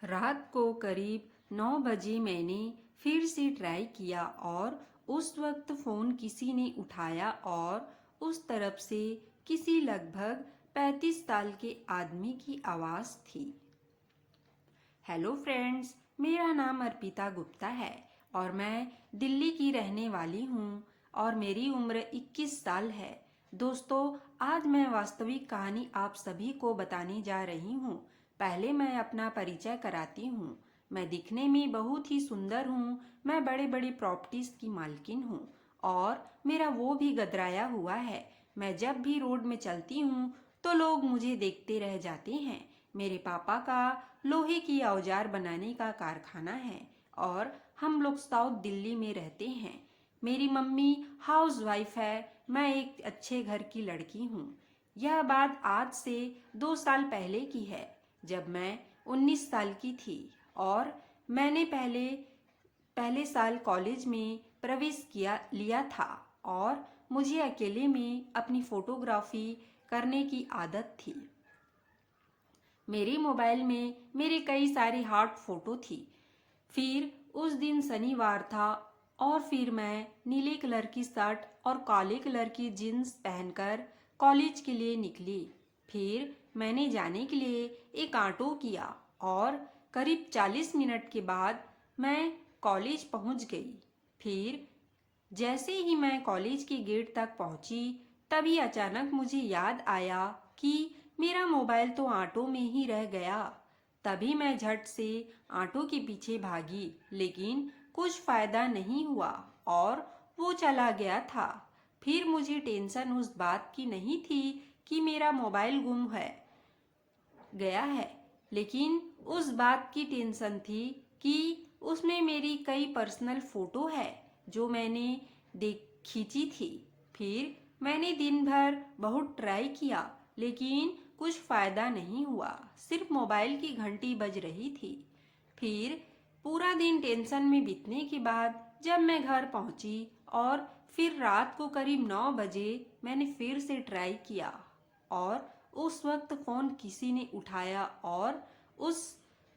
रात को करीब 9 बजे मैंने फिर से ट्राई किया और उस वक्त फ़ोन किसी ने उठाया और उस तरफ से किसी लगभग 35 साल के आदमी की आवाज़ थी। हेलो फ्रेंड्स, मेरा नाम अर्पिता गुप्ता है और मैं दिल्ली की रहने वाली हूँ और मेरी उम्र 21 साल है। दोस्तों, आज मैं वास्तविक कहानी आप सभी को बताने जा रही हूँ। पहले मैं अपना परिचय कराती हूँ। मैं दिखने में बहुत ही सुंदर हूँ। मैं बड़े बड़े प्रॉपर्टीज की मालकिन हूँ और मेरा वो भी गदराया हुआ है। मैं जब भी रोड में चलती हूँ तो लोग मुझे देखते रह जाते हैं। मेरे पापा का लोहे की औजार बनाने का कारखाना है और हम लोग साउथ दिल्ली में रहते हैं। मेरी मम्मी हाउस वाइफ है। मैं एक अच्छे घर की लड़की हूँ। यह बात आज से 2 साल पहले की है, जब मैं 19 साल की थी और मैंने पहले साल कॉलेज में प्रवेश किया लिया था और मुझे अकेले में अपनी फोटोग्राफी करने की आदत थी। मेरे मोबाइल में मेरे कई सारी हार्ट फोटो थी। फिर उस दिन शनिवार था और फिर मैं नीले कलर की शर्ट और काले कलर की जीन्स पहनकर कॉलेज के लिए निकली। फिर मैंने जाने के लिए एक ऑटो किया और करीब 40 मिनट के बाद मैं कॉलेज पहुंच गई। फिर जैसे ही मैं कॉलेज के गेट तक पहुंची, तभी अचानक मुझे याद आया कि मेरा मोबाइल तो ऑटो में ही रह गया। तभी मैं झट से ऑटो के पीछे भागी, लेकिन कुछ फायदा नहीं हुआ और वो चला गया था। फिर मुझे टेंशन उस बात की नहीं थी कि मेरा मोबाइल गुम है गया है, लेकिन उस बात की टेंशन थी कि उसमें मेरी कई पर्सनल फोटो है जो मैंने देख खींची थी। फिर मैंने दिन भर बहुत ट्राई किया, लेकिन कुछ फायदा नहीं हुआ। सिर्फ मोबाइल की घंटी बज रही थी। फिर पूरा दिन टेंशन में बीतने के बाद जब मैं घर पहुंची और फिर रात को करीब 9 बजे मैंने फिर से ट्राई किया और उस वक्त फोन किसी ने उठाया और उस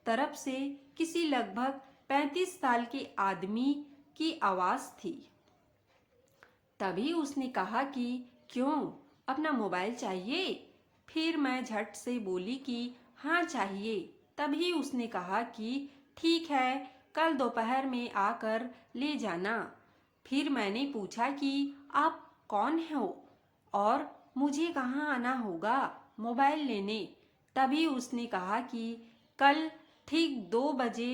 तरफ से किसी लगभग 35 साल के आदमी की आवाज थी। तभी उसने कहा कि क्यों, अपना मोबाइल चाहिए? फिर मैं झट से बोली कि हाँ चाहिए। तभी उसने कहा कि ठीक है, कल दोपहर में आकर ले जाना। फिर मैंने पूछा कि आप कौन हो और मुझे कहाँ आना होगा मोबाइल लेने। तभी उसने कहा कि कल ठीक 2 बजे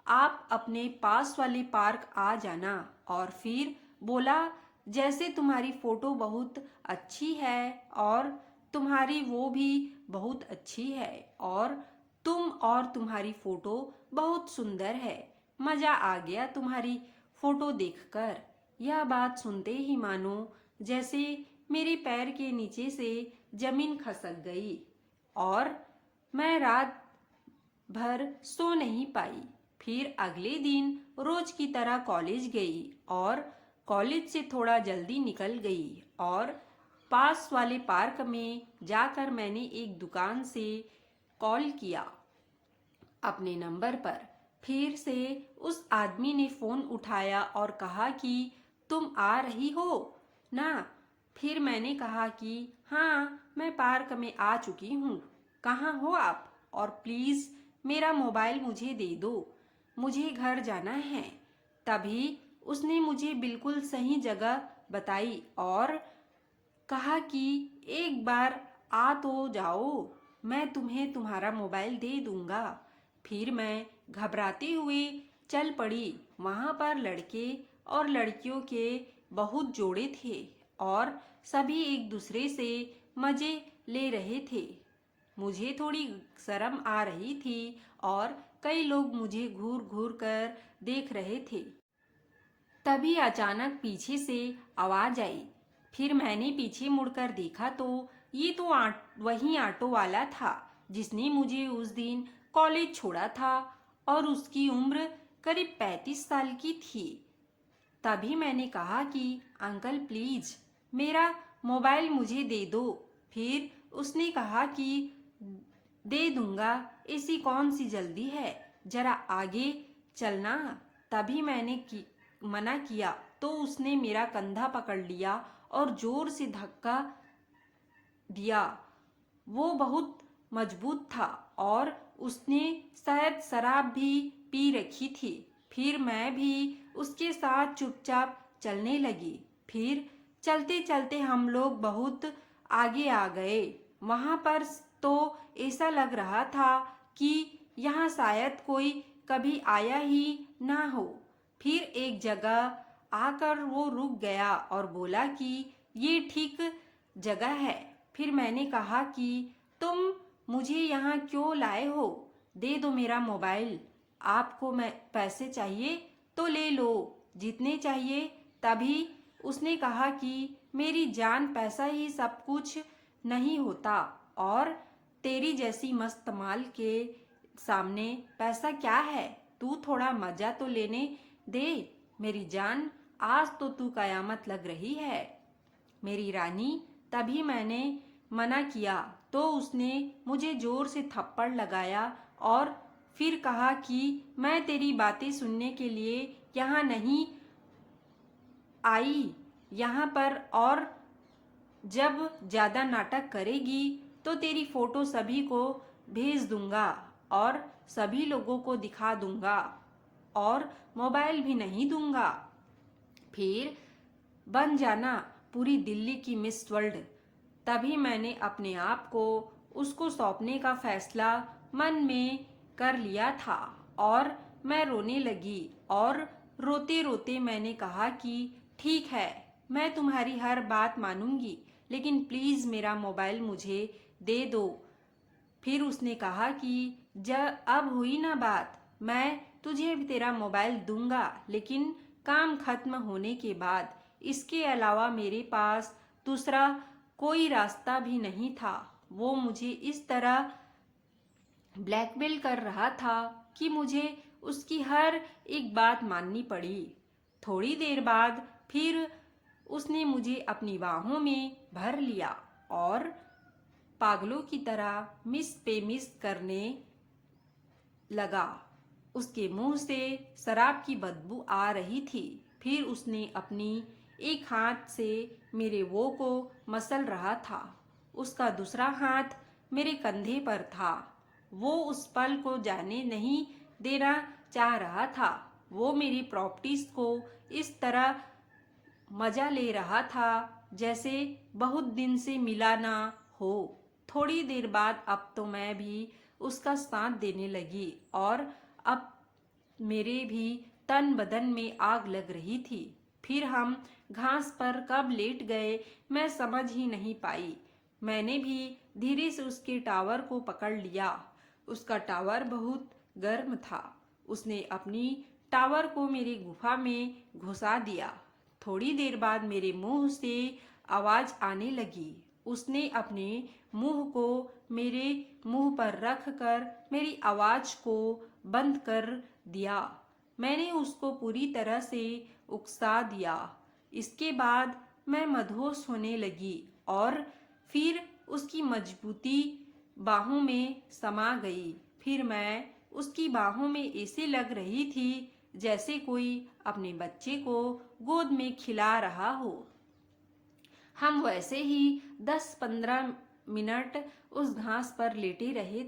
आप अपने पास वाले पार्क आ जाना। और फिर बोला, जैसे तुम्हारी फोटो बहुत अच्छी है और तुम्हारी वो भी बहुत अच्छी है और तुम और तुम्हारी फोटो बहुत सुंदर है। मजा आ गया तुम्हारी फोटो देखकर। यह बात सुनते ही मानो जैसे मेरे पैर के नीचे से जमीन खसक गई और मैं रात भर सो नहीं पाई। फिर अगले दिन रोज की तरह कॉलेज गई और कॉलेज से थोड़ा जल्दी निकल गई और पास वाले पार्क में जाकर मैंने एक दुकान से कॉल किया अपने नंबर पर। फिर से उस आदमी ने फोन उठाया और कहा कि तुम आ रही हो ना? फिर मैंने कहा कि हाँ, मैं पार्क में आ चुकी हूँ। कहाँ हो आप? और प्लीज़ मेरा मोबाइल मुझे दे दो, मुझे घर जाना है। तभी उसने मुझे बिल्कुल सही जगह बताई और कहा कि एक बार आ तो जाओ, मैं तुम्हें तुम्हारा मोबाइल दे दूंगा। फिर मैं घबराते हुए चल पड़ी। वहाँ पर लड़के और लड़कियों के बहुत जोड़े थे और सभी एक दूसरे से मजे ले रहे थे। मुझे थोड़ी शर्म आ रही थी और कई लोग मुझे घूर घूर कर देख रहे थे। तभी अचानक पीछे से आवाज आई। फिर मैंने पीछे मुड़कर देखा तो ये तो वही ऑटो वाला था जिसने मुझे उस दिन कॉलेज छोड़ा था और उसकी उम्र करीब 35 साल की थी। तभी मैंने कहा कि अंकल प्लीज मेरा मोबाइल मुझे दे दो। फिर उसने कहा कि दे दूंगा, ऐसी कौन सी जल्दी है, जरा आगे चलना। तभी मैंने मना किया तो उसने मेरा कंधा पकड़ लिया और जोर से धक्का दिया। वो बहुत मजबूत था और उसने शायद शराब भी पी रखी थी। फिर मैं भी उसके साथ चुपचाप चलने लगी। फिर चलते चलते हम लोग बहुत आगे आ गए। वहां पर तो ऐसा लग रहा था कि यहाँ शायद कोई कभी आया ही ना हो। फिर एक जगह आकर वो रुक गया और बोला कि ये ठीक जगह है। फिर मैंने कहा कि तुम मुझे यहाँ क्यों लाए हो? दे दो मेरा मोबाइल। आपको मैं पैसे चाहिए तो ले लो, जितने चाहिए। तभी उसने कहा कि मेरी जान, पैसा ही सब कुछ नहीं होता और तेरी जैसी मस्त माल के सामने पैसा क्या है? तू थोड़ा मजा तो लेने दे मेरी जान। आज तो तू कयामत लग रही है मेरी रानी। तभी मैंने मना किया तो उसने मुझे जोर से थप्पड़ लगाया और फिर कहा कि मैं तेरी बातें सुनने के लिए यहाँ नहीं आई यहाँ पर, और जब ज़्यादा नाटक करेगी तो तेरी फोटो सभी को भेज दूंगा और सभी लोगों को दिखा दूंगा और मोबाइल भी नहीं दूंगा। फिर बन जाना पूरी दिल्ली की मिस वर्ल्ड। तभी मैंने अपने आप को उसको सौंपने का फैसला मन में कर लिया था और मैं रोने लगी और रोते रोते मैंने कहा कि ठीक है, मैं तुम्हारी हर बात मानूंगी, लेकिन प्लीज़ मेरा मोबाइल मुझे दे दो। फिर उसने कहा कि जब अब हुई ना बात, मैं तुझे तेरा मोबाइल दूंगा, लेकिन काम खत्म होने के बाद। इसके अलावा मेरे पास दूसरा कोई रास्ता भी नहीं था। वो मुझे इस तरह ब्लैकमेल कर रहा था कि मुझे उसकी हर एक बात माननी पड़ी। थोड़ी देर बाद फिर उसने मुझे अपनी बाहों में भर लिया और पागलों की तरह मिस पे मिस करने लगा। उसके मुंह से शराब की बदबू आ रही थी। फिर उसने अपनी एक हाथ से मेरे वो को मसल रहा था। उसका दूसरा हाथ मेरे कंधे पर था। वो उस पल को जाने नहीं देना चाह रहा था। वो मेरी प्रॉपर्टीज को इस तरह मजा ले रहा था जैसे बहुत दिन से मिला ना हो। थोड़ी देर बाद अब तो मैं भी उसका साथ देने लगी और अब मेरे भी तन बदन में आग लग रही थी। फिर हम घास पर कब लेट गए मैं समझ ही नहीं पाई। मैंने भी धीरे से उसके टावर को पकड़ लिया। उसका टावर बहुत गर्म था। उसने अपनी टावर को मेरी गुफा में घुसा दिया। थोड़ी देर बाद मेरे मुंह से आवाज आने लगी। उसने अपने मुंह को मेरे मुंह पर रख कर मेरी आवाज को बंद कर दिया। मैंने उसको पूरी तरह से उकसा दिया। इसके बाद मैं मदहोश होने लगी और फिर उसकी मजबूती बाहों में समा गई। फिर मैं उसकी बाहों में ऐसे लग रही थी जैसे कोई अपने बच्चे को गोद में खिला रहा हो। हम वैसे ही 10-15 मिनट उस घास पर लेटे रहे।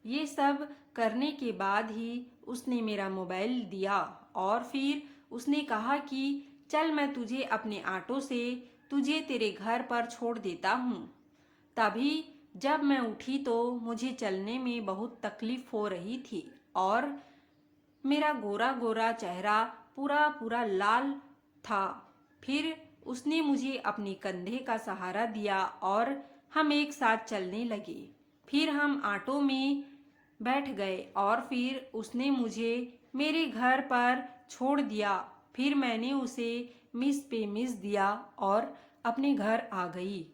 ये सब करने के बाद ही उसने मेरा मोबाइल दिया और फिर उसने कहा कि चल, मैं तुझे अपने ऑटो से तुझे तेरे घर पर छोड़ देता हूँ। तभी जब मैं उठी तो मुझे चलने में बहुत तकलीफ हो रही थी और मेरा गोरा गोरा चेहरा पूरा पूरा लाल था। फिर उसने मुझे अपने कंधे का सहारा दिया और हम एक साथ चलने लगे। फिर हम ऑटो में बैठ गए और फिर उसने मुझे मेरे घर पर छोड़ दिया। फिर मैंने उसे मिस पे मिस दिया और अपने घर आ गई।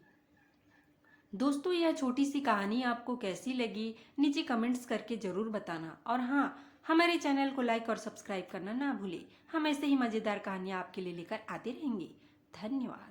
दोस्तों, यह छोटी सी कहानी आपको कैसी लगी नीचे कमेंट्स करके ज़रूर बताना। और हाँ, हमारे चैनल को लाइक और सब्सक्राइब करना ना भूलें। हम ऐसे ही मज़ेदार कहानियाँ आपके लिए लेकर आते रहेंगे। धन्यवाद।